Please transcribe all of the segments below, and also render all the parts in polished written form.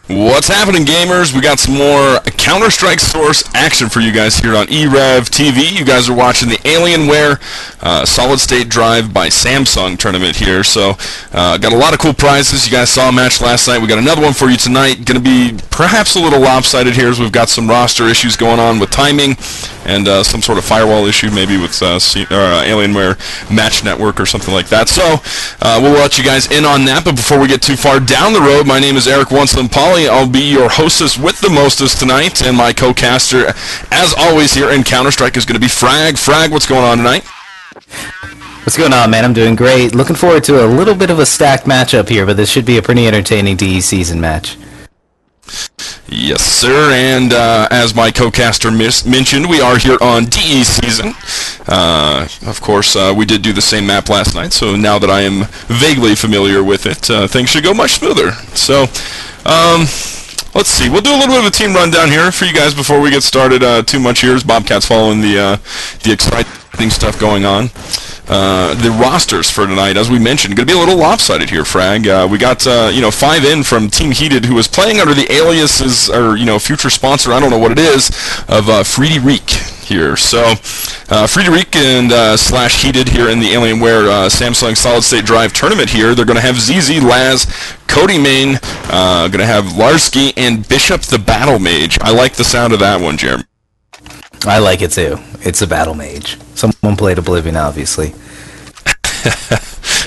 What's happening, gamers? We got some more Counter-Strike Source action for you guys here on e-rev TV. You guys are watching the Alienware Solid-State Drive by Samsung tournament here. So, got a lot of cool prizes. You guys saw a match last night. We got another one for you tonight. Going to be perhaps a little lopsided here as we've got some roster issues going on with timing and some sort of firewall issue maybe with Alienware Match Network or something like that. So, we'll let you guys in on that. But before we get too far down the road, my name is Eric Once-Pauly. I'll be your hostess with the mostest tonight, and my co-caster, as always, here in Counter-Strike is going to be Frag. Frag, what's going on tonight? What's going on, man? I'm doing great. Looking forward to a little bit of a stacked matchup here, but this should be a pretty entertaining DE season match. Yes, sir, and as my co-caster mentioned, we are here on DE season. Of course, we did do the same map last night, so now that I am vaguely familiar with it, things should go much smoother. So, let's see. We'll do a little bit of a team rundown here for you guys before we get started too much here as Bobcat's following the exciting stuff going on. The rosters for tonight, as we mentioned, going to be a little lopsided here, Frag. We got, 5 in from Team Heated, who is playing under the aliases, or, future sponsor, I don't know what it is, of Freedy Reek here. So, Freedy Reek and slash Heated here in the Alienware Samsung Solid State Drive tournament here. They're going to have ZZ, Laz, Cody Main, going to have Larsky, and Bishop the Battle Mage. I like the sound of that one, Jeremy. I like it too. It's a battle mage. Someone played Oblivion, obviously.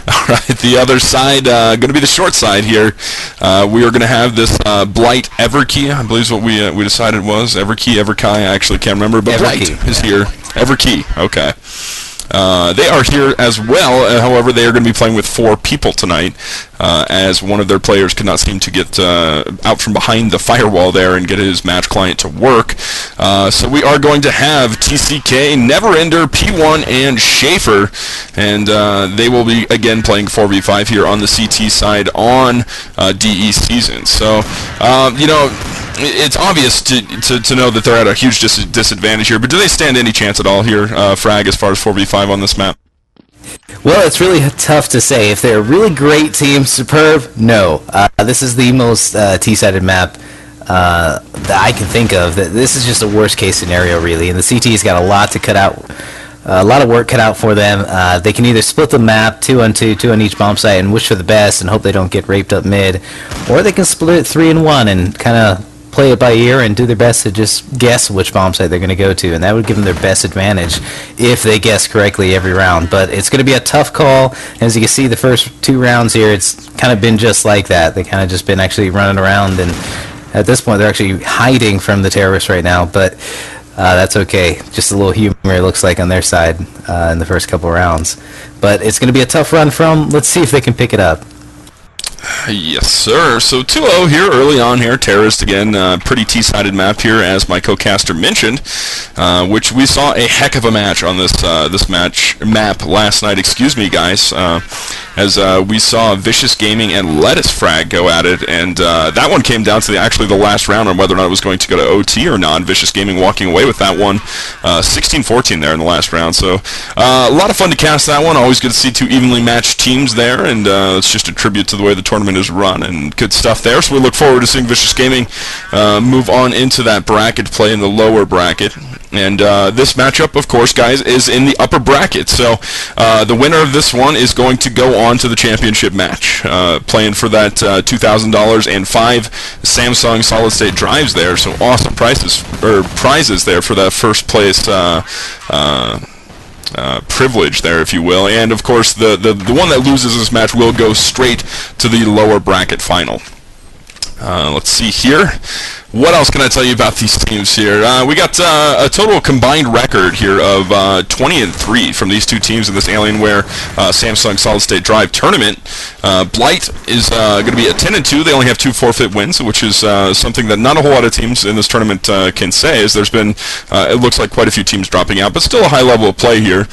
Alright, the other side, going to be the short side here. We are going to have this Blight Everkey, I believe is what we decided was. Everkey, Everkai, I actually can't remember, but Blight is here. Everkey, okay. They are here as well, however, they are going to be playing with 4 people tonight, as one of their players could not seem to get out from behind the firewall there and get his match client to work. So we are going to have TCK, Neverender, P1, and Schaefer, and they will be, again, playing 4v5 here on the CT side on DE season. So, it's obvious to know that they're at a huge disadvantage here, but do they stand any chance at all here, Frag, as far as 4v5 on this map? Well, it's really tough to say. If they're a really great team, superb, no. This is the most T-sided map that I can think of. This is just a worst-case scenario, really, and the CT's got a lot to cut out. A lot of work cut out for them. They can either split the map 2-on-2, 2 on each bomb site, and wish for the best and hope they don't get raped up mid, or they can split it 3-1 and kind of play it by ear and do their best to just guess which bomb site they're going to go to, and that would give them their best advantage if they guess correctly every round. But it's going to be a tough call. As you can see, the first 2 rounds here, it's kind of been just like that. They kind of just been actually running around, and at this point they're actually hiding from the terrorists right now, but that's okay. Just a little humor, it looks like, on their side in the first couple rounds. But it's going to be a tough run from. Let's see if they can pick it up. Yes, sir. So 2-0 here early on here. Terrorist again, pretty T-sided map here, as my co-caster mentioned, which we saw a heck of a match on this map last night. Excuse me, guys, as we saw Vicious Gaming and Lettuce Frag go at it, and that one came down to actually the last round on whether or not it was going to go to OT or not. Vicious Gaming walking away with that one, 16-14 there in the last round. So a lot of fun to cast that one. Always good to see 2 evenly matched teams there, and it's just a tribute to the way the tournament is run, and good stuff there. So we look forward to seeing Vicious Gaming move on into that bracket, play in the lower bracket. And this matchup, of course, guys, is in the upper bracket. So the winner of this one is going to go on to the championship match, playing for that $2,000 and 5 Samsung Solid State Drives there. So awesome prizes there for that first place privilege there, if you will. And of course, the one that loses this match will go straight to the lower bracket final. Let's see here. What else can I tell you about these teams here? We got a total combined record here of 20-3 from these 2 teams in this Alienware Samsung Solid State Drive tournament. Blight is going to be at 10-2. They only have 2 forfeit wins, which is something that not a whole lot of teams in this tournament can say, as there's been, it looks like, quite a few teams dropping out, but still a high level of play here.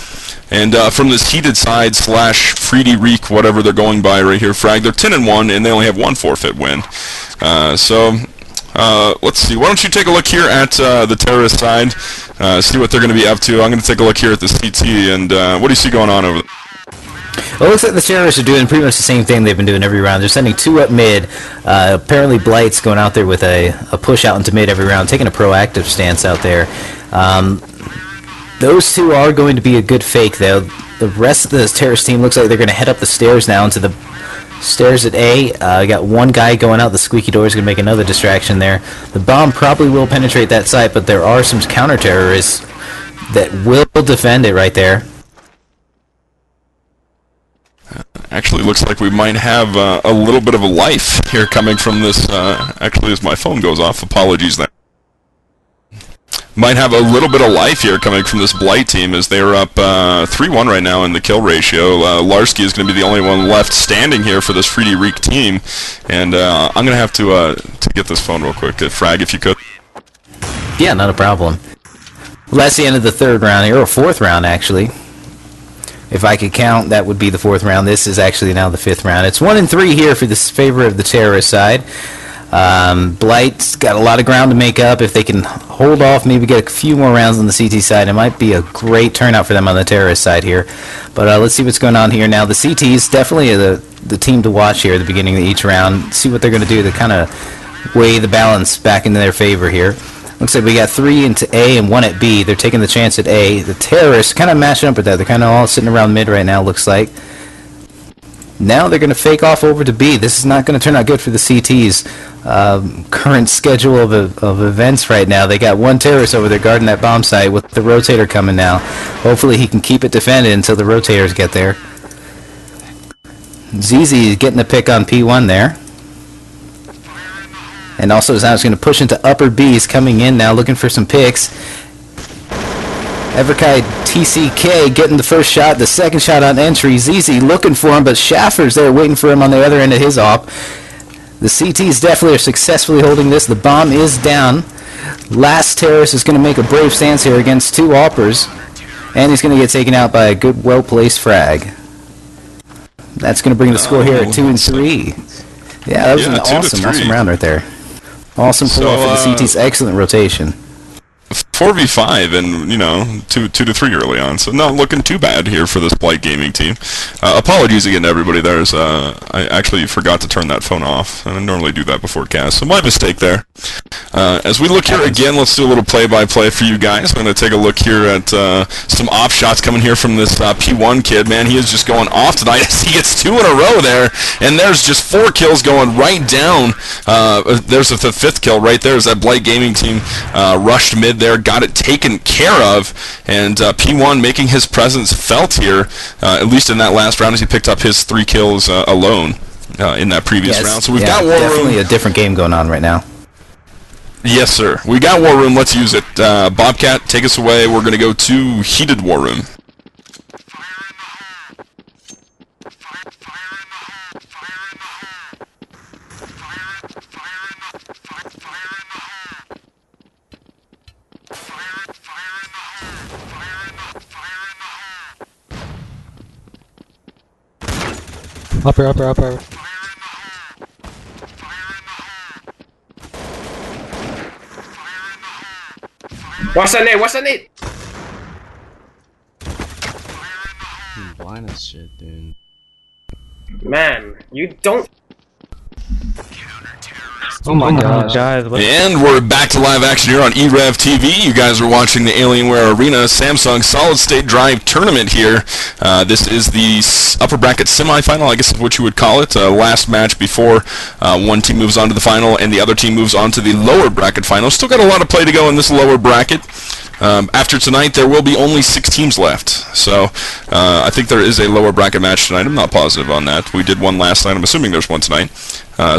And from this Heated side slash Freedy Reek, whatever they're going by right here, Frag, they're 10-1, and they only have 1 forfeit win. Let's see. Why don't you take a look here at the terrorist side, see what they're going to be up to. I'm going to take a look here at the CT, and what do you see going on over there? Well, it looks like the terrorists are doing pretty much the same thing they've been doing every round. They're sending 2 up mid. Apparently Blight's going out there with a push out into mid every round, taking a proactive stance out there. Those 2 are going to be a good fake, though. The rest of the terrorist team looks like they're going to head up the stairs now into the stairs at A. Got one guy going out the squeaky door. Is going to make another distraction there. The bomb probably will penetrate that site, but there are some counter-terrorists that will defend it right there. Actually, looks like we might have a little bit of a life here coming from this. Actually, as my phone goes off, apologies there. Might have a little bit of life here coming from this Blight team as they're up 3-1 right now in the kill ratio. Larsky is going to be the only one left standing here for this Freedy Reek team. And I'm going to have to get this phone real quick. Frag, if you could. Yeah, not a problem. Well, that's the end of the 3rd round here, or 4th round, actually. If I could count, that would be the 4th round. This is actually now the 5th round. It's 1-3 here for this favor of the terrorist side. Blight's got a lot of ground to make up. If they can hold off, maybe get a few more rounds on the CT side, it might be a great turnout for them on the terrorist side here. But let's see what's going on here now. The CT's definitely the team to watch here at the beginning of each round. See what they're going to do to kind of weigh the balance back into their favor here. Looks like we got 3 into A and 1 at B. They're taking the chance at A. The terrorists kind of matching up with that. They're kind of all sitting around mid right now, looks like. Now they're going to fake off over to B. This is not going to turn out good for the CT's current schedule of events right now. They got 1 terrorist over there guarding that bomb site with the rotator coming now. Hopefully he can keep it defended until the rotators get there. ZZ getting the pick on P1 there. And also now it's going to push into upper B. He's coming in now looking for some picks. Everkai TCK getting the first shot, the second shot on entry. ZZ looking for him, but Schaffer's there waiting for him on the other end of his op. The CTs definitely are successfully holding this. The bomb is down. Last terrorist is going to make a brave stance here against 2 oppers. And he's going to get taken out by a good, well-placed frag. That's going to bring the score here at 2-3. Yeah, that was an awesome round right there. Awesome pull-off for the CT's excellent rotation. 4v5 and, you know, 2 to 3 early on, so not looking too bad here for this Blight Gaming team. Apologies again to everybody. I actually forgot to turn that phone off, and I normally do that before cast, so my mistake there. As we look here again, let's do a little play-by-play for you guys. I'm going to take a look here at some off shots coming here from this P1 kid. Man, he is just going off tonight. He gets 2 in a row there, and there's just 4 kills going right down. There's the 5th kill right there as that Blight Gaming team rushed mid there, got it taken care of, and P1 making his presence felt here, at least in that last round as he picked up his 3 kills alone in that previous round. So we've got War Room. Definitely a different game going on right now. Yes, sir. We got War Room. Let's use it. Bobcat, take us away. We're going to go to Heated War Room. Upper. Watch that nade, watch that nade! Blind as shit, dude. Man, you don't... Oh my god. And we're back to live action here on e-rev TV. You guys are watching the Alienware Arena Samsung Solid State Drive Tournament here. This is the upper bracket semifinal, I guess is what you would call it. Last match before one team moves on to the final and the other team moves on to the lower bracket final. Still got a lot of play to go in this lower bracket. After tonight, there will be only 6 teams left. So I think there is a lower bracket match tonight. I'm not positive on that. We did one last night. I'm assuming there's one tonight.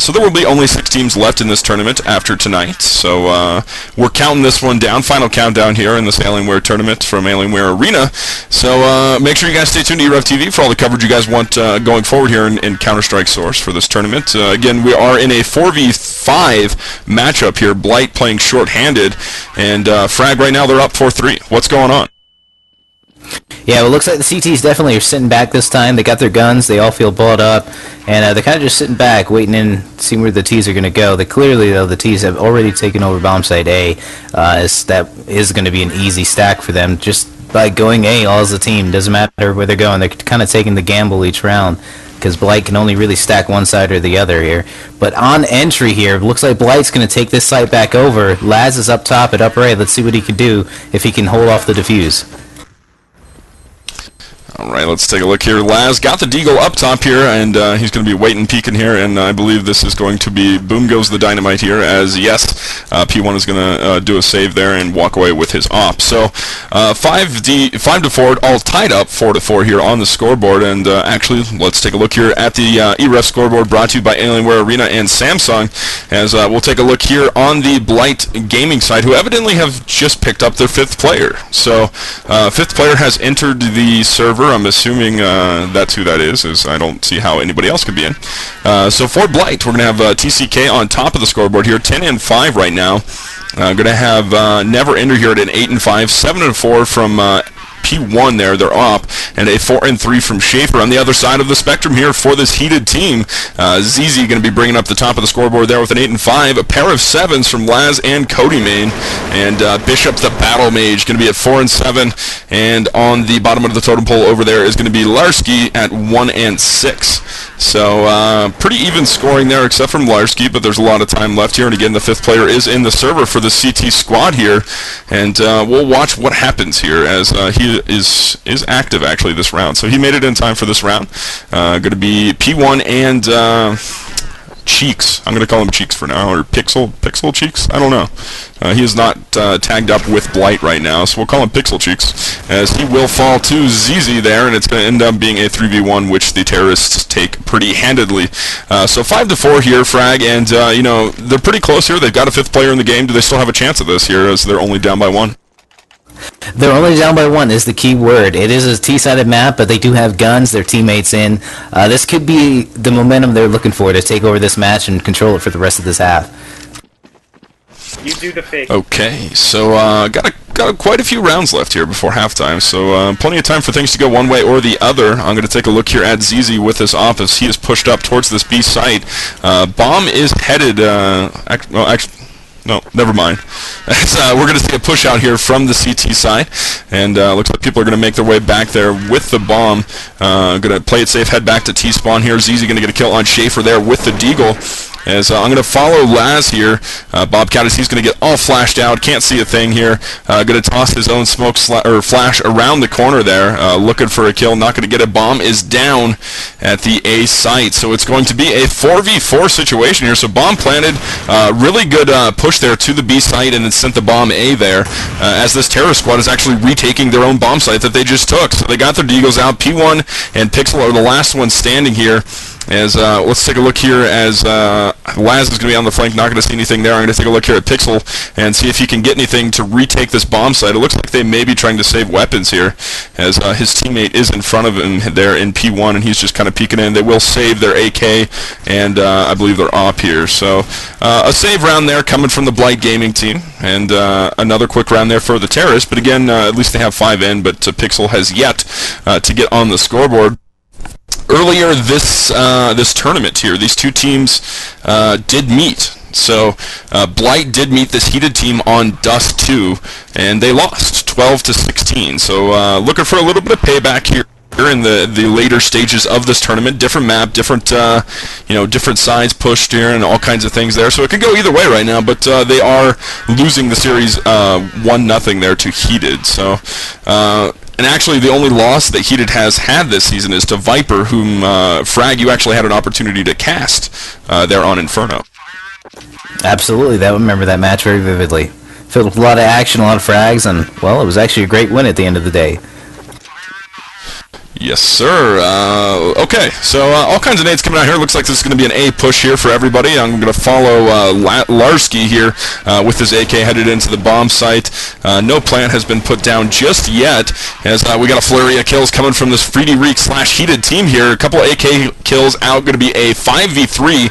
So there will be only 6 teams left in this tournament after tonight. So we're counting this one down. Final countdown here in this Alienware tournament from Alienware Arena. So make sure you guys stay tuned to e-rev TV for all the coverage you guys want going forward here in Counter-Strike Source for this tournament. Again, we are in a 4v5 matchup here. Blight playing short-handed. And Frag right now, they're up 4-3. What's going on? Yeah, well, it looks like the CTs definitely are sitting back this time. They got their guns. They all feel balled up. And they're kind of just sitting back, waiting in, seeing where the Ts are going to go. Clearly, though, the Ts have already taken over bomb site A. As that is going to be an easy stack for them. Just by going A all as a team. Doesn't matter where they're going. They're kind of taking the gamble each round because Blight can only really stack one side or the other here. But on entry here, looks like Blight's going to take this site back over. Laz is up top at upper A. Let's see what he can do if he can hold off the defuse. Alright, let's take a look here. Laz got the deagle up top here, and he's going to be waiting, peeking here, and I believe this is going to be boom goes the dynamite here, as yes, P1 is going to do a save there and walk away with his op. So 5 to 4, all tied up 4 to 4 here on the scoreboard, and actually, let's take a look here at the e-rev scoreboard brought to you by Alienware Arena and Samsung, as we'll take a look here on the Blight gaming side, who evidently have just picked up their 5th player. So 5th player has entered the server. I'm assuming that's who that is, as I don't see how anybody else could be in. So for Blight, we're going to have TCK on top of the scoreboard here, 10 and 5 right now. Going to have Never Ender here at an 8 and 5, 7 and 4 from P1 there, they're up, and a 4 and 3 from Schaefer. On the other side of the spectrum here for this heated team, ZZ going to be bringing up the top of the scoreboard there with an 8 and 5, a pair of 7s from Laz and Cody Main, and Bishop the Battle Mage going to be at 4 and 7, and on the bottom of the totem pole over there is going to be Larsky at 1 and 6. So pretty even scoring there except from Larsky, but there's a lot of time left here, and again the 5th player is in the server for the CT squad here, and we'll watch what happens here as he is active actually this round. So he made it in time for this round. Going to be P1 and Cheeks. I'm going to call him Cheeks for now, or Pixel Cheeks? I don't know. He is not tagged up with Blight right now, so we'll call him Pixel Cheeks, as he will fall to ZZ there, and it's going to end up being a 3v1, which the terrorists take pretty handedly. So 5 to 4 here, Frag, and you know, they're pretty close here. They've got a 5th player in the game. Do they still have a chance of this here, as they're only down by 1? They're only down by 1 is the key word. It is a T-sided map, but they do have guns, their teammates in. This could be the momentum they're looking for to take over this match and control it for the rest of this half. You do the fake. Okay, so got quite a few rounds left here before halftime, so plenty of time for things to go one way or the other. I'm going to take a look here at ZZ with this off as he is pushed up towards this B site. Bomb is headed, no, never mind. We're going to see a push out here from the CT side, and looks like people are going to make their way back there with the bomb. Going to play it safe, head back to T-spawn here. ZZ going to get a kill on Schaefer there with the deagle. As I'm going to follow Laz here. Bobcat, as he's going to get all flashed out, can't see a thing here. Going to toss his own smoke flash around the corner there, looking for a kill. Not going to get a bomb. Is down at the A site, so it's going to be a 4v4 situation here. So bomb planted, really good push there to the B site, and then sent the bomb A there. As this terrorist squad is actually retaking their own bomb site that they just took. So they got their deagles out. P1 and Pixel are the last ones standing here. As let's take a look here as Laz is going to be on the flank, not going to see anything there. I'm going to take a look here at Pixel and see if he can get anything to retake this bomb site. It looks like they may be trying to save weapons here, as his teammate is in front of him there in P1, and he's just kind of peeking in. They will save their AK, and I believe they're op here. So a save round there coming from the Blight Gaming team, and another quick round there for the terrorists. But again, at least they have 5 in, but Pixel has yet to get on the scoreboard. Earlier this tournament here, these two teams did meet. So Blight did meet this heated team on Dust 2, and they lost 12-16. So looking for a little bit of payback here in the later stages of this tournament. Different map, different different sides pushed here, and all kinds of things there. So it could go either way right now, but they are losing the series 1-0 there to Heated. So. And actually, the only loss that Heated has had this season is to Viper, whom, Frag, you actually had an opportunity to cast there on Inferno. Absolutely, I remember that match very vividly. Filled with a lot of action, a lot of frags, and, well, it was actually a great win at the end of the day. Yes, sir. Okay, so all kinds of nades coming out here. Looks like this is going to be an A push here for everybody. I'm going to follow Larsky here with his AK headed into the bomb site. No plant has been put down just yet, as we got a flurry of kills coming from this Freedy Reek / Heated team here. A couple of AK kills out. Going to be a 5v3.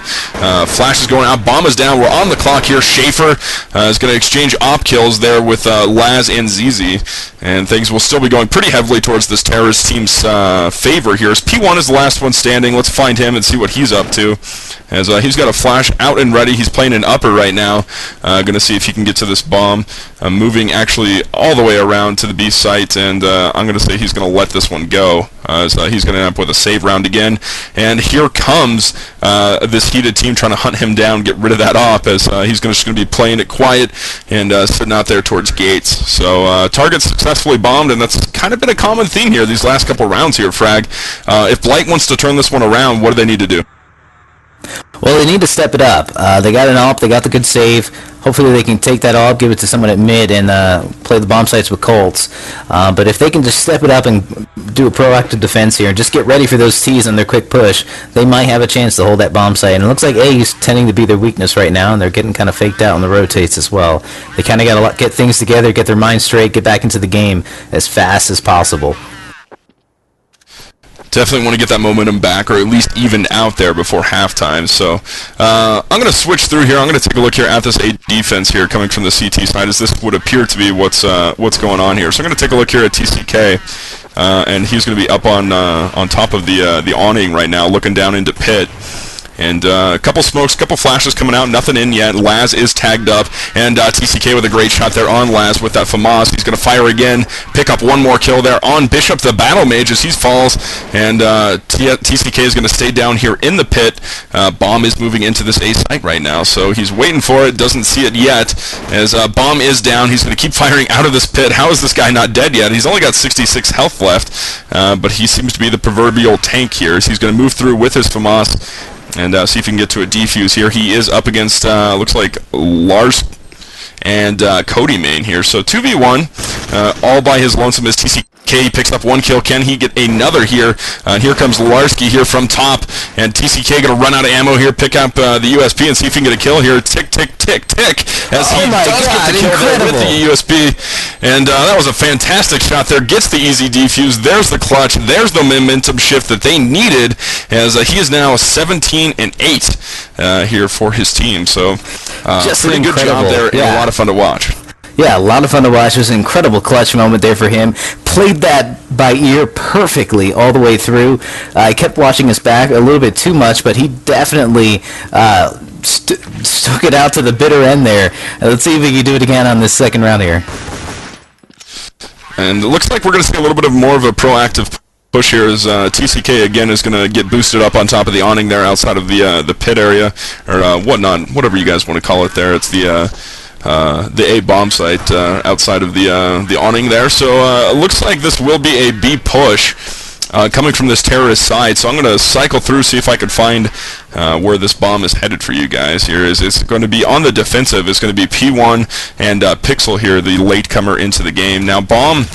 Flash is going out. Bomb is down. We're on the clock here. Schaefer is going to exchange op kills there with Laz and ZZ, and things will still be going pretty heavily towards this terrorist team's favor here. As P1 is the last one standing. Let's find him and see what he's up to. as he's got a flash out and ready. He's playing an upper right now. Going to see if he can get to this bomb. Moving actually all the way around to the B site, and I'm going to say he's going to let this one go. So he's going to end up with a save round again. And here comes this heated team trying to hunt him down, get rid of that op, as he's just going to be playing it quiet and sitting out there towards gates. So target successfully bombed, and that's kind of been a common theme here these last couple rounds here, Frag. If Blight wants to turn this one around, what do they need to do? Well, they need to step it up. They got an AWP, they got the good save. Hopefully they can take that AWP, give it to someone at mid, and play the bomb sites with Colts. But if they can just step it up and do a proactive defense here and just get ready for those T's on their quick push, they might have a chance to hold that bomb site. And it looks like A is tending to be their weakness right now, and they're getting kind of faked out on the rotates as well. They kind of got to get things together, get their mind straight, get back into the game as fast as possible. Definitely want to get that momentum back, or at least even out there before halftime. So I'm going to switch through here. I'm going to take a look here at this A defense here coming from the CT side, as this would appear to be what's going on here. So I'm going to take a look here at TCK, and he's going to be up on top of the awning right now, looking down into pit. And a couple smokes, couple flashes coming out, nothing in yet. Laz is tagged up, and TCK with a great shot there on Laz with that FAMAS. He's going to fire again, pick up one more kill there on Bishop, the battle mage, as he falls, and TCK is going to stay down here in the pit. Bomb is moving into this A site right now, so he's waiting for it, doesn't see it yet, as Bomb is down. He's going to keep firing out of this pit. How is this guy not dead yet? He's only got 66 health left, but he seems to be the proverbial tank here, as he's going to move through with his FAMAS and see if he can get to a defuse here. He is up against, looks like, Lars and Cody main here. So 2v1, all by his lonesome as TCK picks up one kill. Can he get another here? And here comes Larsky here from top, and TCK going to run out of ammo here, pick up the USP and see if he can get a kill here. Tick, tick, tick, tick, as he does get the kill there with the USP. And that was a fantastic shot there. Gets the easy defuse. There's the clutch. There's the momentum shift that they needed, as he is now 17-8 here for his team. So Just pretty good job there, and a lot of fun to watch. Yeah, a lot of fun to watch. It was an incredible clutch moment there for him. Played that by ear perfectly all the way through. I kept watching his back a little bit too much, but he definitely stuck it out to the bitter end there. Let's see if he can do it again on this second round here. And it looks like we're going to see a little bit of more of a proactive push here, as TCK again is going to get boosted up on top of the awning there outside of the pit area, or whatnot, whatever you guys want to call it there. It's the A bomb site outside of the awning there. So it looks like this will be a B push coming from this terrorist side. So I'm going to cycle through, see if I can find where this bomb is headed for you guys here. It's going to be on the defensive. It's going to be P1 and Pixel here, the latecomer into the game. Now Bomb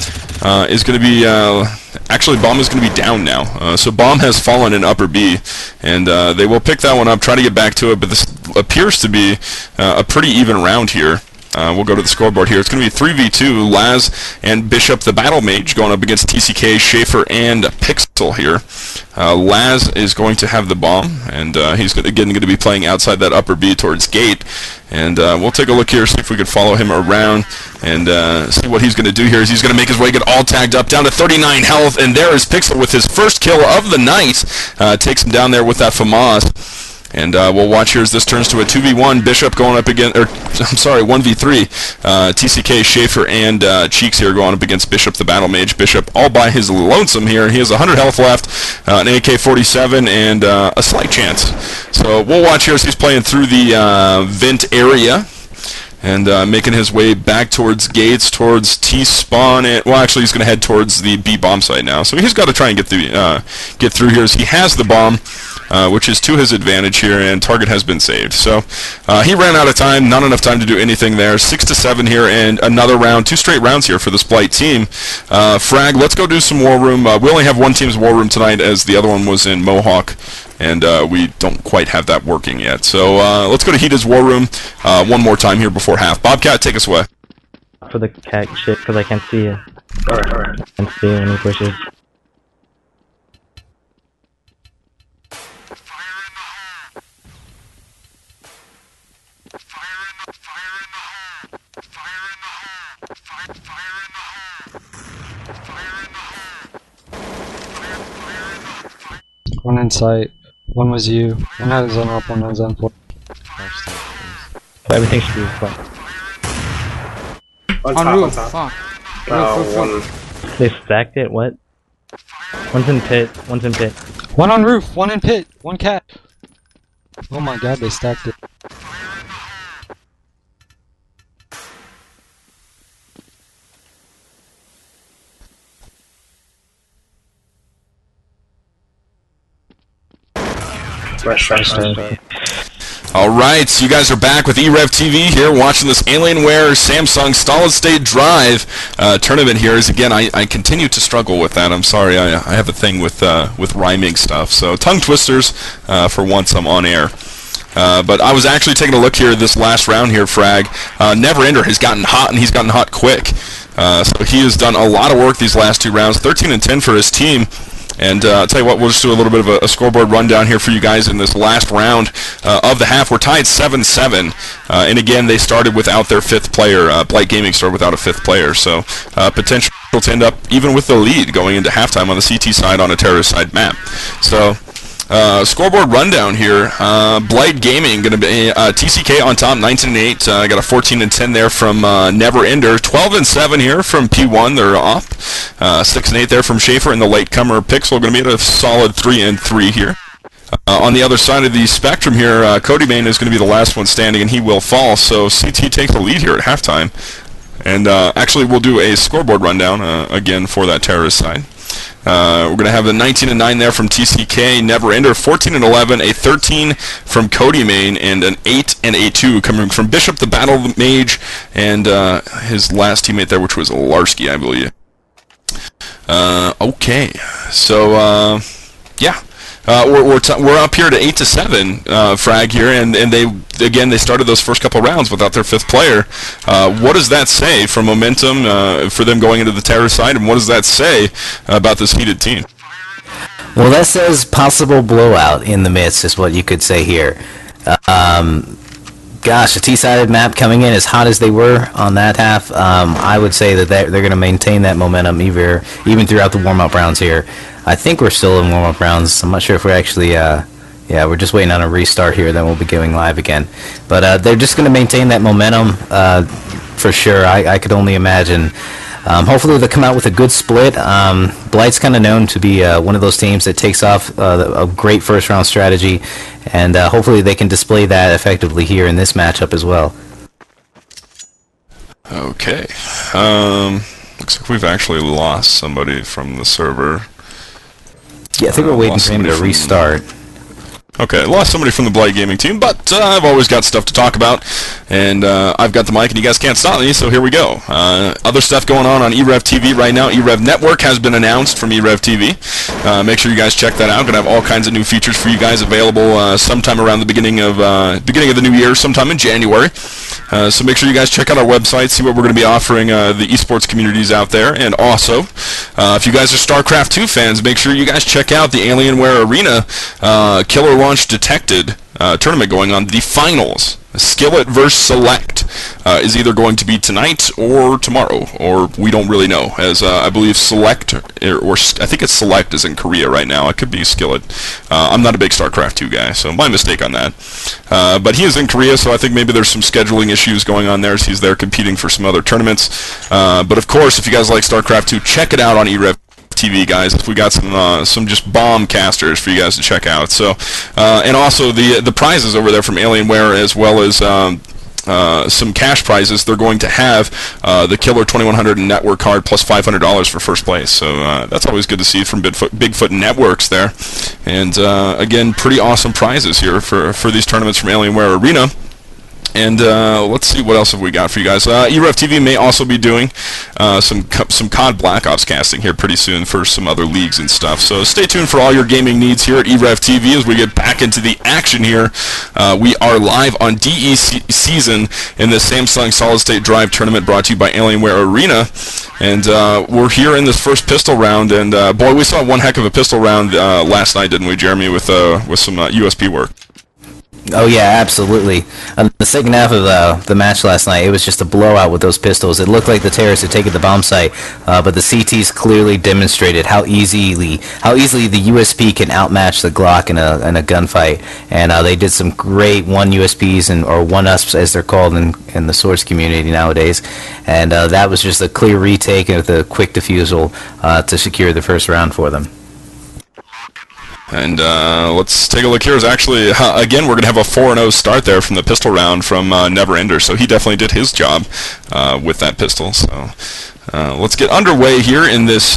is going to be actually, Bomb is going to be down now. So Bomb has fallen in upper B, and they will pick that one up, try to get back to it, but this appears to be a pretty even round here. We'll go to the scoreboard here. It's going to be 3v2, Laz and Bishop, the battle mage, going up against TCK, Schaefer, and Pixel here. Laz is going to have the bomb, and he's again going to be playing outside that upper B towards gate. And we'll take a look here, see if we can follow him around and see what he's going to do here. He's going to make his way, get all tagged up, down to 39 health, and there is Pixel with his first kill of the night. Takes him down there with that FAMAS. And we'll watch here as this turns to a 2v1. Bishop going up against, or I'm sorry, 1v3. TCK, Schaefer, and Cheeks here going up against Bishop, the battle mage. Bishop all by his lonesome here. He has 100 health left, an AK-47, and a slight chance. So we'll watch here as he's playing through the vent area and making his way back towards gates, towards T-spawn. Well, actually, he's going to head towards the B bomb site now. So he's got to try and get through here as he has the bomb. Which is to his advantage here, and target has been saved. So he ran out of time, not enough time to do anything there. 6-7 here, and another round, 2 straight rounds here for this Blight team. Frag, let's go do some War Room. We only have one team's War Room tonight, as the other one was in Mohawk, and we don't quite have that working yet. So let's go to Heated's War Room one more time here before half. Bobcat, take us away. For the cat shit, because I can't see it. Alright. I can't see it when he pushes. One in sight. One was you. One had his own up, one had his own port. So everything should be fine. On roof. top. Fuck. One. They stacked it, what? One's in pit, one's in pit. One on roof, one in pit, one cat. Oh my god, they stacked it. Fresh. Alright, so you guys are back with e-rev TV here, watching this Alienware Samsung Solid State Drive tournament here. As again, I continue to struggle with that. I'm sorry, I have a thing with rhyming stuff. So tongue twisters for once I'm on air. But I was actually taking a look here this last round here, Frag. Neverender has gotten hot, and he's gotten hot quick. So he has done a lot of work these last two rounds, 13 and 10 for his team. And I'll tell you what, we'll just do a little bit of a scoreboard rundown here for you guys in this last round of the half. We're tied 7-7, and again, they started without their fifth player. Blight Gaming started without a fifth player, so potential to end up even with the lead going into halftime on the CT side on a terrorist side map. So scoreboard rundown here. Blight Gaming going to be TCK on top, 19-8. Got a 14-10 there from Neverender. 12-7 here from P1. They're up. 6-8 there from Schaefer, and the latecomer Pixel going to be at a solid 3-3 here. On the other side of the spectrum here, Cody Main is going to be the last one standing, and he will fall. So CT takes the lead here at halftime. And actually, we'll do a scoreboard rundown again for that terrorist side. We're going to have a 19-9 there from TCK, Neverender, 14-11, a 13 from Cody Main, and an 8 and a 2 coming from Bishop, the Battle Mage, and his last teammate there, which was Larsky, I believe. Okay, so yeah. We're up here to 8-7, Frag here, and they started those first couple rounds without their fifth player. What does that say for momentum for them going into the terror side, and what does that say about this heated team? Well, that says possible blowout in the midst is what you could say here. Gosh, a T-sided map coming in as hot as they were on that half, I would say that they're going to maintain that momentum even throughout the warm-up rounds here. I think we're still in warm-up rounds. I'm not sure if we're actually, yeah, we're just waiting on a restart here, then we'll be going live again. But they're just going to maintain that momentum for sure. I could only imagine. Hopefully they'll come out with a good split. Blight's kind of known to be one of those teams that takes off a great first-round strategy, and hopefully they can display that effectively here in this matchup as well. Okay. Looks like we've actually lost somebody from the server. Yeah, I think we're waiting for him to restart. Okay, lost somebody from the Blight Gaming team, but I've always got stuff to talk about, and I've got the mic, and you guys can't stop me, so here we go. Other stuff going on e-rev TV right now. e-rev Network has been announced from e-rev TV. Make sure you guys check that out. Going to have all kinds of new features for you guys available sometime around the beginning of the new year, sometime in January. So make sure you guys check out our website, see what we're going to be offering the esports communities out there, and also, if you guys are StarCraft 2 fans, make sure you guys check out the Alienware Arena Killer Launch Detected tournament going on. The finals, Skillet vs. Select, is either going to be tonight or tomorrow, or we don't really know, as I believe Select, or I think it's Select is in Korea right now. It could be Skillet. I'm not a big StarCraft 2 guy, so my mistake on that. But he is in Korea, so I think maybe there's some scheduling issues going on there, as he's there competing for some other tournaments. But of course, if you guys like StarCraft 2, check it out on e-rev TV, guys. We got some just bomb casters for you guys to check out. So and also the prizes over there from Alienware, as well as some cash prizes. They're going to have the Killer 2100 network card plus $500 for first place. So that's always good to see from Bigfoot Networks there. And again, pretty awesome prizes here for these tournaments from Alienware Arena. And let's see, what else have we got for you guys. e-rev TV may also be doing some COD Black Ops casting here pretty soon for some other leagues and stuff. So stay tuned for all your gaming needs here at e-rev TV as we get back into the action here. We are live on DE season in the Samsung Solid State Drive tournament brought to you by Alienware Arena. And we're here in this first pistol round, and boy, we saw one heck of a pistol round last night, didn't we, Jeremy, with some USP work. Oh yeah, absolutely. The second half of the match last night, it was just a blowout with those pistols. It looked like the terrorists had taken the bomb site, but the CTs clearly demonstrated how easily the USP can outmatch the Glock in a gunfight. And they did some great one USPs or one USPs as they're called in the Swords community nowadays. And that was just a clear retake with a quick defusal to secure the first round for them. And let's take a look here. Is actually, again, we're going to have a 4-0 start there from the pistol round from Never Ender. So he definitely did his job with that pistol. So let's get underway here in this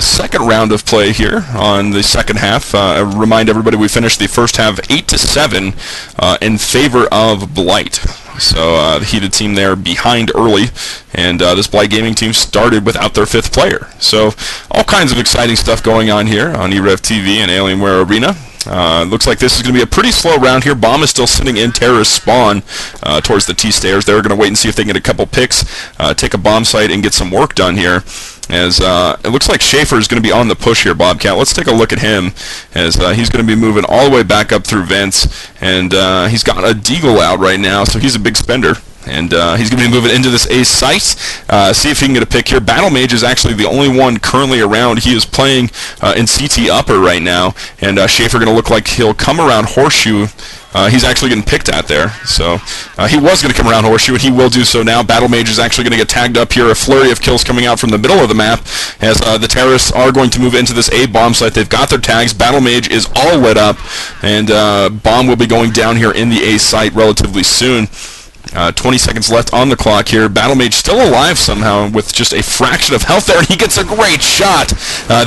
second round of play here on the second half. Remind everybody we finished the first half 8-7 in favor of Blight. So the Heated team there behind early, and this Blight Gaming team started without their 5th player. So all kinds of exciting stuff going on here on e-rev TV and Alienware Arena. Looks like this is going to be a pretty slow round here. Bomb is still sitting in terrorist spawn towards the T-stairs. They're going to wait and see if they can get a couple picks, take a bomb site, and get some work done here. As it looks like Schaefer is going to be on the push here, Bobcat. Let's take a look at him, as he's going to be moving all the way back up through vents, and he's got a deagle out right now, so he's a big spender. And he's going to be moving into this A site, see if he can get a pick here. Battle Mage is actually the only one currently around. He is playing in CT upper right now, and Schaefer going to look like he'll come around Horseshoe. He's actually getting picked at there. So he was going to come around Horseshoe, and he will do so now. Battle Mage is actually going to get tagged up here. A flurry of kills coming out from the middle of the map, as the terrorists are going to move into this A bomb site. They've got their tags. Battle Mage is all lit up, and bomb will be going down here in the A site relatively soon. 20 seconds left on the clock here. Battle Mage still alive somehow with just a fraction of health there, and he gets a great shot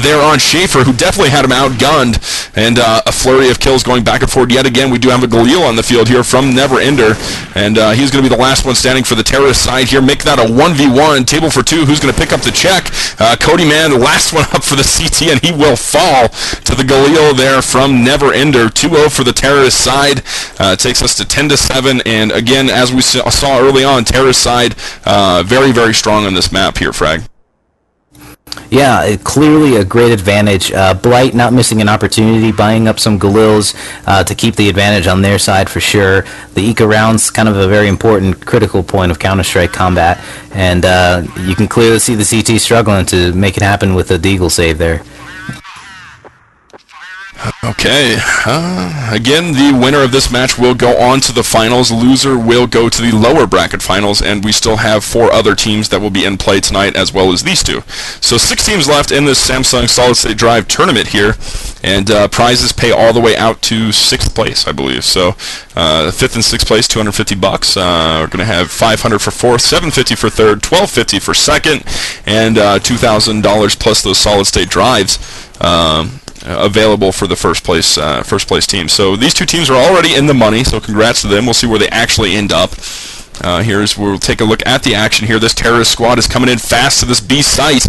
there on Schaefer, who definitely had him outgunned, and a flurry of kills going back and forth yet again. We do have a Galil on the field here from Never Ender, and he's going to be the last one standing for the terrorist side here. Make that a 1v1, table for 2. Who's going to pick up the check? Cody Man, the last one up for the CT, and he will fall to the Galil there from Never Ender. 2-0 for the terrorist side. Takes us to 10-7, and again, as we saw early on, terrorist side very, very strong on this map here, Frag. Yeah, clearly a great advantage. Blight not missing an opportunity, buying up some Galils to keep the advantage on their side for sure. The eco round's kind of a very important, critical point of Counter-Strike combat, and you can clearly see the CT struggling to make it happen with the deagle save there. Okay, again, the winner of this match will go on to the finals. Loser will go to the lower bracket finals, and we still have 4 other teams that will be in play tonight, as well as these 2. So 6 teams left in this Samsung Solid State Drive tournament here, and prizes pay all the way out to 6th place, I believe. So 5th and 6th place, $250. We're going to have $500 for 4th, $750 for 3rd, $1,250 for 2nd, and $2,000 plus those Solid State Drives available for the first place team. So these 2 teams are already in the money, so congrats to them. We'll see where they actually end up. We'll take a look at the action here. This terrorist squad is coming in fast to this B site.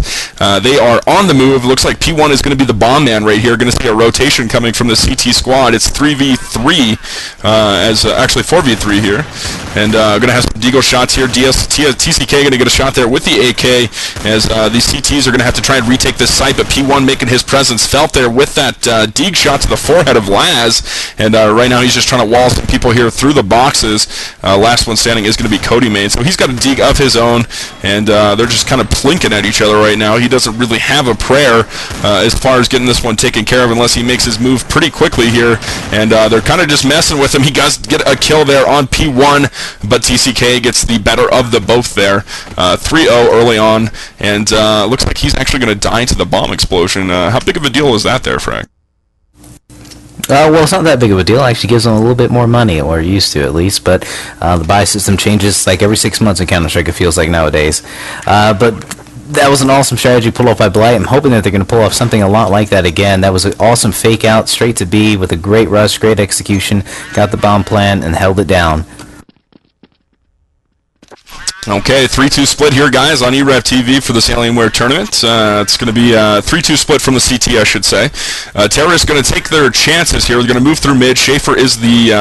They are on the move. Looks like P1 is going to be the bomb man right here. Going to see a rotation coming from the CT squad. It's 3v3, actually 4v3 here. And going to have some deagle shots here. TCK going to get a shot there with the AK, as these CTs are going to have to try and retake this site, but P1 making his presence felt there with that deag shot to the forehead of Laz. And right now he's just trying to wall some people here through the boxes. Last one standing is going to be Cody Main, so he's got a deag of his own, and they're just kind of plinking at each other right now. He doesn't really have a prayer as far as getting this one taken care of, unless he makes his move pretty quickly here, and they're kind of just messing with him. He does get a kill there on P1, but TCK gets the better of the both there. 3-0 early on, and looks like he's actually going to die to the bomb explosion. How big of a deal is that there, Frank? Well, it's not that big of a deal. It actually gives them a little bit more money, or used to at least, but the buy system changes like every 6 months in Counter-Strike, it feels like nowadays. But that was an awesome strategy pulled off by Blight. I'm hoping that they're going to pull off something a lot like that again. That was an awesome fake out, straight to B, with a great rush, great execution, got the bomb plan, and held it down. Okay, 3-2 split here, guys, on e-rev TV for this Alienware tournament. It's going to be a 3-2 split from the CT, I should say. Terrorists going to take their chances here. They're going to move through mid. Schaefer is the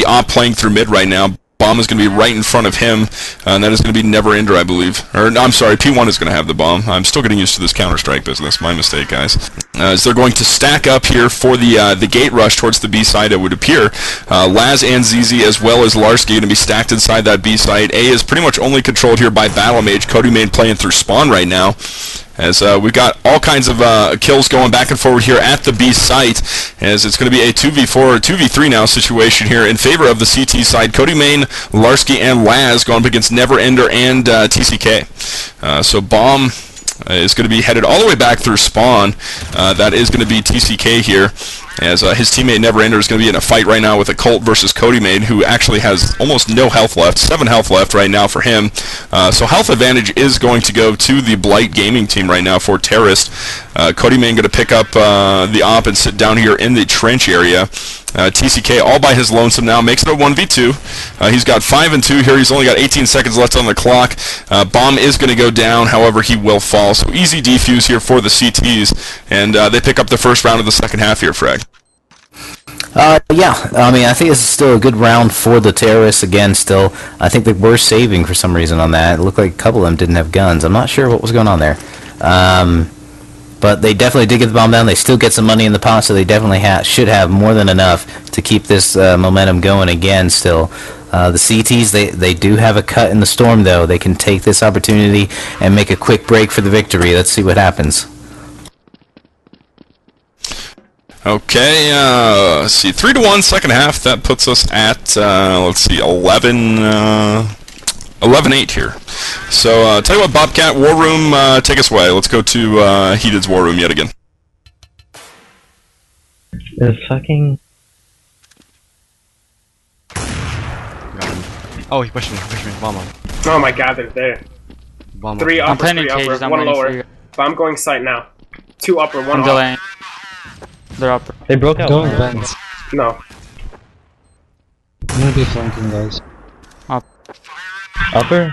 op playing through mid right now. Bomb bomb is going to be right in front of him, and that is going to be Never Ender, I believe. Or, no, I'm sorry, P1 is going to have the bomb. I'm still getting used to this Counter-Strike business. My mistake, guys. As they're going to stack up here for the gate rush towards the B side, it would appear. Laz and ZZ as well as Larsky going to be stacked inside that B side. A is pretty much only controlled here by Battle Mage. Cody Main playing through spawn right now. As we've got all kinds of kills going back and forward here at the B site, as it's going to be a 2v4 or 2v3 now situation here in favor of the CT side. Cody Main, Larsky, and Laz going up against Never Ender and TCK. So Bomb is going to be headed all the way back through spawn. That is going to be TCK here, as his teammate Never Ender is going to be in a fight right now with a Colt versus Cody Main, who actually has almost no health left, 7 health left right now for him. So health advantage is going to go to the Blight Gaming team right now for Terrorist. Cody Main going to pick up the op and sit down here in the trench area. TCK all by his lonesome now, makes it a 1v2. He's got 5 and 2 here. He's only got 18 seconds left on the clock. Bomb is going to go down, however he will fall. So easy defuse here for the CTs, and they pick up the first round of the second half here, Frag. Yeah, I mean, I think this is still a good round for the Terrorists. Again, still, I think they were saving for some reason on that. It looked like a couple of them didn't have guns. I'm not sure what was going on there. But they definitely did get the bomb down. They still get some money in the pot, so they definitely should have more than enough to keep this momentum going again still. The CTs, they do have a cut in the storm, though. They can take this opportunity and make a quick break for the victory. Let's see what happens. Okay, let's see, 3-1 second half. That puts us at, let's see, 11-8 here. So, tell you what, Bobcat, War Room, take us away. Let's go to Heated's War Room yet again. It's fucking... Oh, he pushed me, bomb on. Oh my god, they're there. Bomb 3 on. upper, 3 upper, 1 lower. But I'm going site now. 2 upper, 1 I'm delaying. They're upper. They broke out. Don't vents. No. I'm gonna be flanking, guys. Up. Upper?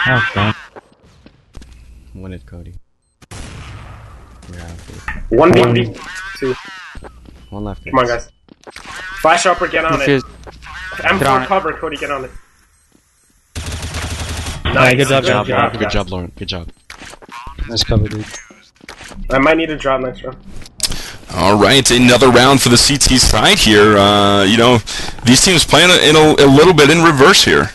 Okay. One is Cody. Yeah, 1 B, 2. one left. Come on, guys. Flash upper, get on it. M4 cover, Cody, get on it. Nice. Good job, Good job, Lauren. Good job. Nice cover, dude. I might need a drop next round. Alright, another round for the CT side here. You know, these teams playing in a little bit in reverse here.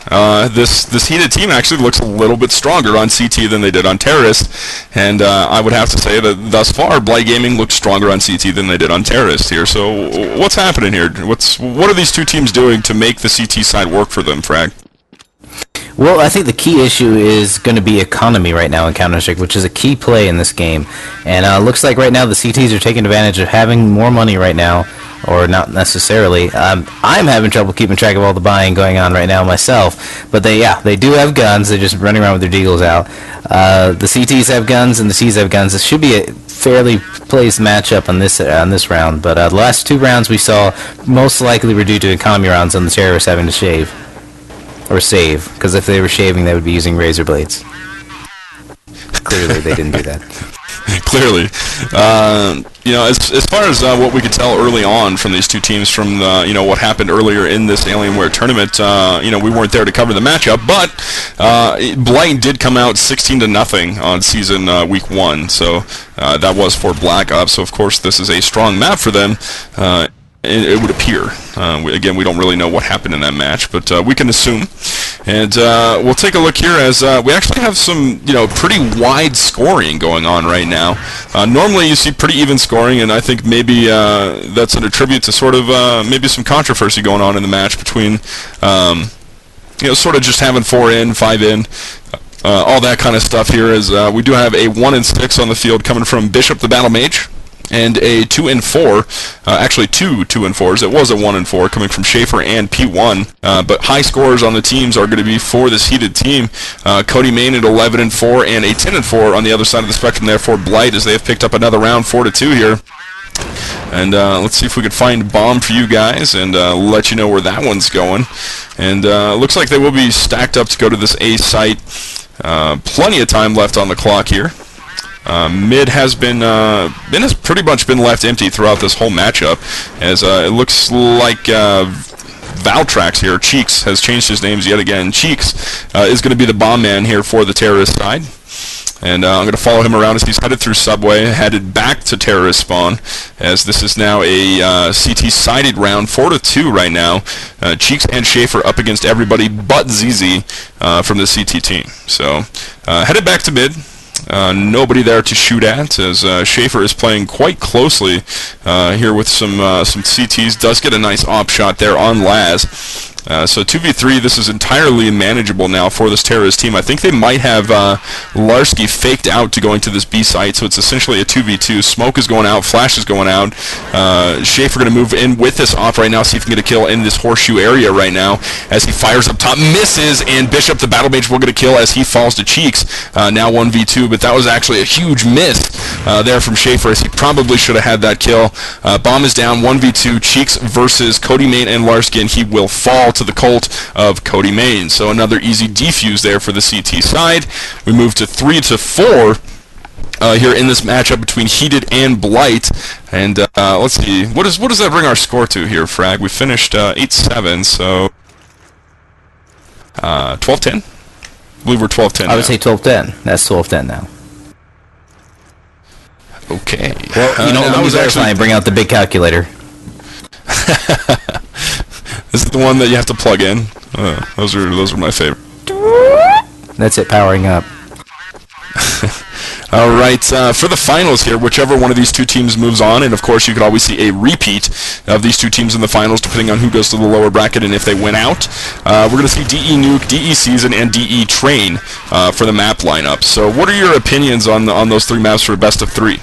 This Heated team actually looks a little bit stronger on CT than they did on Terrorist, and I would have to say that thus far, Blight Gaming looks stronger on CT than they did on Terrorist here. So, what's happening here? What are these two teams doing to make the CT side work for them, Frag? Well, I think the key issue is going to be economy right now in Counter-Strike, which is a key play in this game. And looks like right now the CTs are taking advantage of having more money right now, or not necessarily. I'm having trouble keeping track of all the buying going on right now myself. But they do have guns. They're just running around with their deagles out. The CTs have guns and the Cs have guns. This should be a fairly placed matchup on this round. But the last 2 rounds we saw most likely were due to economy rounds on the Terrorists having to shave. Or save, because if they were shaving, they would be using razor blades. Clearly, they didn't do that. Clearly. You know, as far as what we could tell early on from these two teams, from you know, what happened earlier in this Alienware tournament, you know, we weren't there to cover the matchup, but Blight did come out 16-0 on season week 1, so that was for Black Ops. So of course, this is a strong map for them. It would appear. Again, we don't really know what happened in that match, but we can assume. And we'll take a look here as we actually have some, you know, pretty wide scoring going on right now. Normally you see pretty even scoring, and I think maybe that's an attribute to sort of maybe some controversy going on in the match between, you know, sort of just having 4 in, 5 in. All that kind of stuff here is we do have a 1 and 6 on the field coming from Bishop the Battle Mage, and a 2 and 4, actually 2 2 and 4s. It was a 1 and 4 coming from Schaefer and P1. But high scores on the teams are going to be for this Heated team. Cody Main at 11 and 4 and a 10 and 4 on the other side of the spectrum there for Blight, as they have picked up another round 4-2 here. And let's see if we could find Bomb for you guys and let you know where that one's going. And looks like they will be stacked up to go to this A site. Plenty of time left on the clock here. Mid has has pretty much been left empty throughout this whole matchup, as it looks like Valtrax here. Cheeks has changed his names yet again. Cheeks is going to be the bomb man here for the terrorist side. And I'm going to follow him around as he's headed through subway, headed back to terrorist spawn, as this is now a CT-sided round, 4-2 right now. Cheeks and Schaefer up against everybody but ZZ from the CT team. So headed back to mid. Nobody there to shoot at, as Schaefer is playing quite closely here with some CTs. Does get a nice op shot there on Laz. So 2v3, this is entirely manageable now for this terrorist team. I think they might have Larsky faked out to going to this B site, so it's essentially a 2v2. Smoke is going out, Flash is going out. Schaefer going to move in with this off right now, see if he can get a kill in this horseshoe area right now, as he fires up top, misses, and Bishop, the battle mage, will get a kill as he falls to Cheeks. Now 1v2, but that was actually a huge miss there from Schaefer, as he probably should have had that kill. Bomb is down, 1v2, Cheeks versus Cody Main and Larsky, and he will fall to the cult of Cody Main. So another easy defuse there for the CT side. We move to 3-4 here in this matchup between Heated and Blight. And let's see, what does that bring our score to here, Frag? We finished 8-7, so 12-10? I believe we're 12-10 I would say 12-10. That's 12-10 now. Okay. Well, you know, let me verify and bring out the big calculator. This is the one that you have to plug in. Those are my favorite. That's it, powering up. All right, for the finals here, whichever one of these two teams moves on, and of course you could always see a repeat of these two teams in the finals depending on who goes to the lower bracket and if they win out. We're going to see DE Nuke, DE Season, and DE Train for the map lineup. So what are your opinions on those three maps for best of three?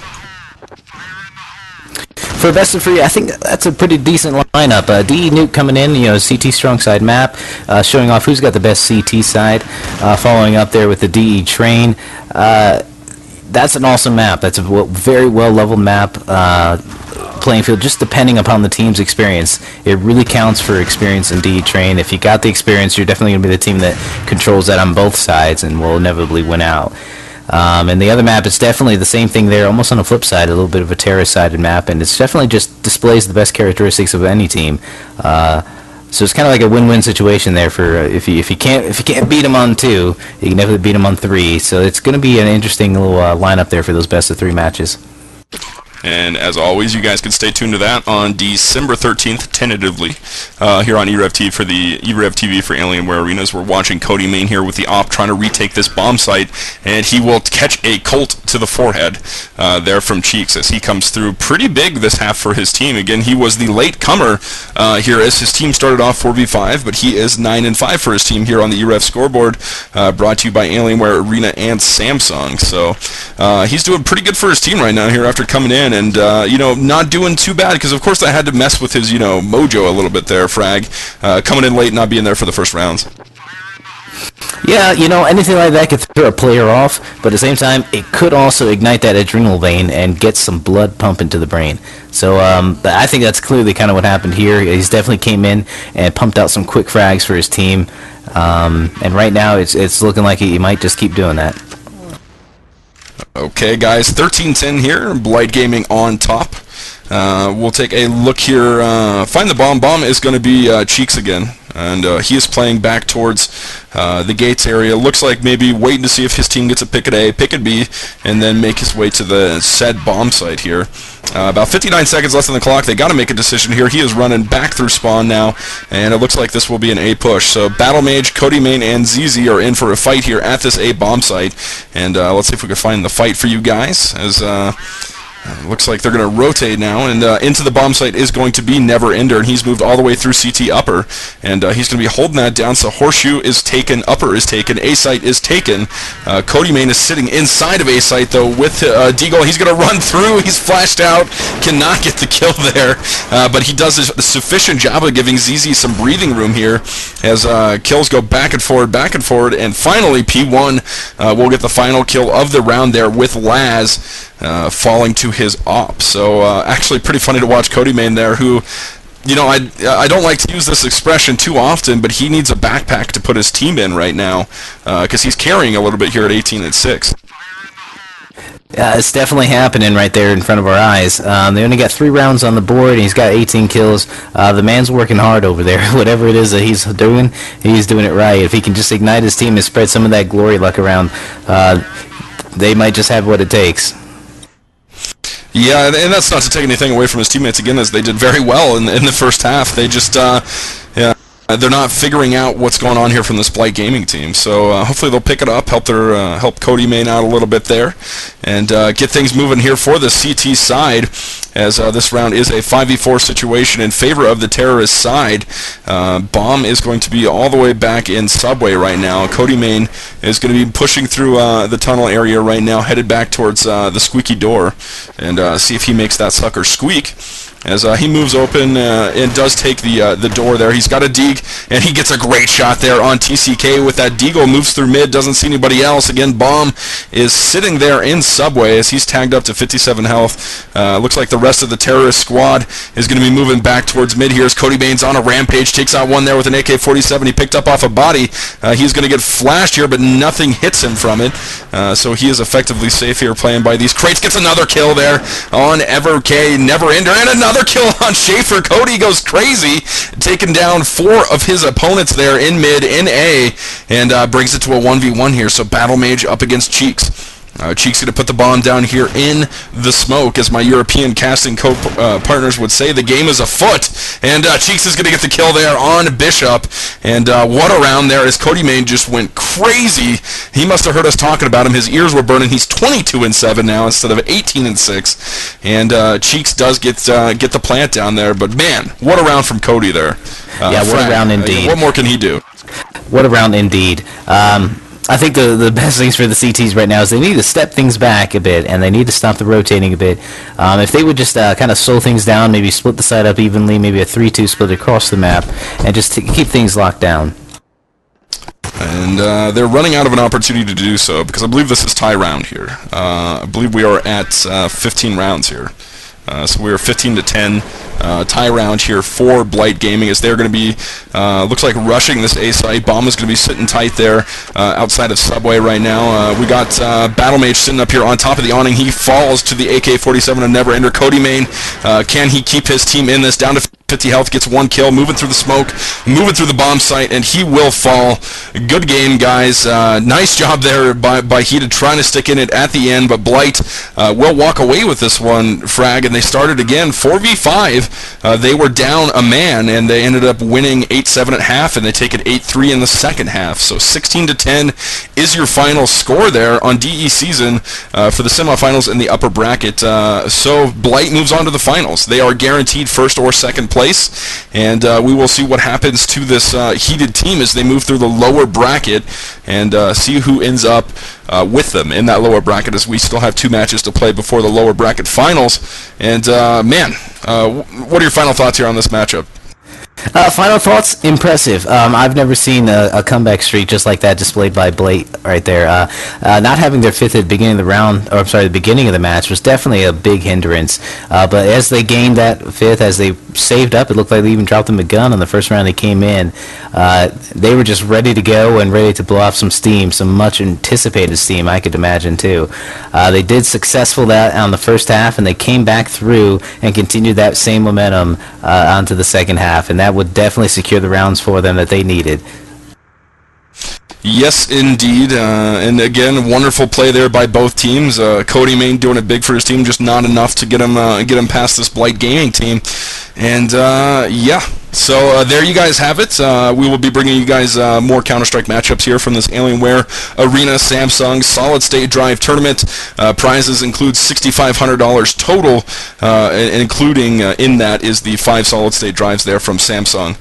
For best of three, I think that's a pretty decent lineup. DE Nuke coming in, you know, CT strong side map, showing off who's got the best CT side. Following up there with the DE Train. That's an awesome map. That's a very well leveled map. Playing field, just depending upon the team's experience. It really counts for experience in DE Train. If you got the experience, you're definitely going to be the team that controls that on both sides and will inevitably win out. And the other map is definitely the same thing there, almost on the flip side, a little bit of a terrorist-sided map, and it's definitely just displays the best characteristics of any team. So it's kind of like a win-win situation there for if you can't beat them on 2, you can definitely beat them on 3. So it's going to be an interesting little lineup there for those best of 3 matches. And as always, you guys can stay tuned to that on December 13th, tentatively, here on e-rev TV for the e-rev TV for Alienware Arenas. We're watching Cody Main here with the op trying to retake this bomb site, and he will catch a Colt to the forehead there from Cheeks as he comes through pretty big this half for his team. Again, he was the late comer here as his team started off 4v5, but he is 9-5 for his team here on the e-rev scoreboard, brought to you by Alienware Arena and Samsung. So he's doing pretty good for his team right now here after coming in. And, you know, not doing too bad, because of course that had to mess with his, you know, mojo a little bit there, Frag. Coming in late, not being there for the first rounds. Yeah, you know, anything like that could throw a player off, but at the same time, it could also ignite that adrenal vein and get some blood pumping to the brain. So I think that's clearly kind of what happened here. He's definitely came in and pumped out some quick frags for his team. And right now, it's looking like he might just keep doing that. Okay, guys, 13-10 here. Blight Gaming on top. We'll take a look here. Find the bomb. Bomb is going to be Cheeks again. And he is playing back towards the gates area. Looks like maybe waiting to see if his team gets a pick at A, pick at B, and then make his way to the said bomb site here. About 59 seconds left on the clock. They got to make a decision here. He is running back through spawn now, and it looks like this will be an A push. So Battle Mage, Cody Main, and ZZ are in for a fight here at this A bomb site. And let's see if we can find the fight for you guys, as looks like they're going to rotate now, and into the bomb site is going to be Never Ender, and he's moved all the way through CT upper, and he's going to be holding that down. So Horseshoe is taken, upper is taken, A site is taken. Cody Main is sitting inside of A site though with Deagle. He's going to run through. He's flashed out, cannot get the kill there, but he does a sufficient job of giving ZZ some breathing room here as kills go back and forward, and finally P1 will get the final kill of the round there with Laz falling to his op. So actually pretty funny to watch Cody Main there, who, you know, I don't like to use this expression too often, but he needs a backpack to put his team in right now, because he's carrying a little bit here at 18-6. It's definitely happening right there in front of our eyes. They only got 3 rounds on the board, and he's got 18 kills. The man's working hard over there. Whatever it is that he's doing it right. If he can just ignite his team and spread some of that glory luck around, they might just have what it takes. Yeah, and that's not to take anything away from his teammates again, as they did very well in the first half. They just, they're not figuring out what's going on here from this Blight Gaming team. So hopefully they'll pick it up, help Cody Main out a little bit there, and get things moving here for the CT side, as this round is a 5v4 situation in favor of the terrorist side. Bomb is going to be all the way back in Subway right now. Cody Main is going to be pushing through the tunnel area right now, headed back towards the squeaky door, and see if he makes that sucker squeak. As he moves open and does take the door there. He's got a Deeg, and he gets a great shot there on TCK with that Deagle. Moves through mid, doesn't see anybody else. Again, Bomb is sitting there in Subway as he's tagged up to 57 health. Looks like the rest of the terrorist squad is going to be moving back towards mid here as Cody Bane's on a rampage. Takes out one there with an AK-47 he picked up off a body. He's going to get flashed here, but nothing hits him from it. So he is effectively safe here playing by these crates. Gets another kill there on EverK, Never Ender, and another kill on Schaefer. Cody goes crazy, taking down 4 of his opponents there in mid, in A, and brings it to a 1v1 here. So Battle Mage up against Cheeks. Cheeks going to put the bomb down here in the smoke, as my European casting partners would say. The game is afoot, and Cheeks is going to get the kill there on Bishop. And what a round there, as Cody Main just went crazy. He must have heard us talking about him. His ears were burning. He's 22-7 now instead of 18-6. And Cheeks does get the plant down there. But man, what a round from Cody there. Yeah, what a round indeed. What more can he do? What a round indeed. I think the best things for the CTs right now is they need to step things back a bit, and they need to stop the rotating a bit. If they would just kind of slow things down, maybe split the side up evenly, maybe a 3-2 split across the map, and just keep things locked down. And they're running out of an opportunity to do so, because I believe this is tie round here. I believe we are at 15 rounds here. So we are 15-10, tie round here for Blight Gaming, as they're going to be, looks like rushing this A site. Bomb is going to be sitting tight there outside of Subway right now. We got Battle Mage sitting up here on top of the awning. He falls to the AK-47 of Never Ender. Cody Main, can he keep his team in this? Down to 50 health, gets 1 kill, moving through the smoke, moving through the bomb site, and he will fall. Good game, guys. Nice job there by Heated, trying to stick in it at the end, but Blight will walk away with this one, Frag, and they started again 4v5. They were down a man, and they ended up winning 8-7 at half, and they take it 8-3 in the second half. So 16-10 is your final score there on DE season for the semifinals in the upper bracket. So Blight moves on to the finals. They are guaranteed first or second place, and we will see what happens to this Heated team as they move through the lower bracket, and see who ends up with them in that lower bracket, as we still have 2 matches to play before the lower bracket finals. And man, what are your final thoughts here on this matchup? Final thoughts, impressive. I've never seen a comeback streak just like that displayed by Blight right there. Not having their 5th at the beginning of the round, or I'm sorry, the beginning of the match, was definitely a big hindrance. But as they gained that 5th, as they saved up, it looked like they even dropped them a gun on the first round they came in. They were just ready to go and ready to blow off some steam, some much anticipated steam, I could imagine too. They did successful that on the first half, and they came back through and continued that same momentum onto the second half, and that would definitely secure the rounds for them that they needed. Yes, indeed, and again, wonderful play there by both teams. Cody Main doing it big for his team, just not enough to get him past this Blight Gaming team. And yeah, so there you guys have it. We will be bringing you guys more Counter-Strike matchups here from this Alienware Arena Samsung Solid State Drive Tournament. Prizes include $6,500 total, and including in that is the 5 solid state drives there from Samsung.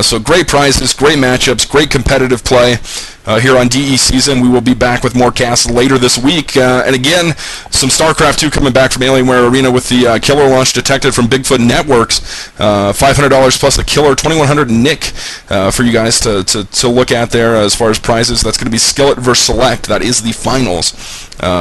So great prizes, great matchups, great competitive play. Here on DE season. We will be back with more casts later this week. And again, some StarCraft 2 coming back from Alienware Arena with the killer launch detected from Bigfoot Networks. $500 plus a killer, $2,100 Nick for you guys to look at there as far as prizes. That's going to be Skillet versus Select. That is the finals.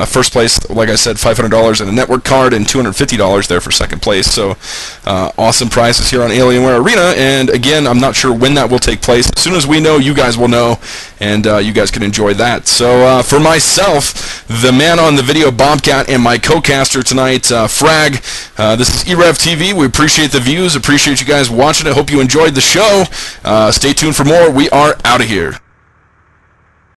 First place, like I said, $500 and a network card, and $250 there for second place. So awesome prizes here on Alienware Arena. And again, I'm not sure when that will take place. As soon as we know, you guys will know, and you guys can enjoy that. So for myself, the man on the video, Bobcat, and my co-caster tonight, Frag. This is e-rev TV. We appreciate the views, appreciate you guys watching it. Hope you enjoyed the show. Stay tuned for more. We are out of here.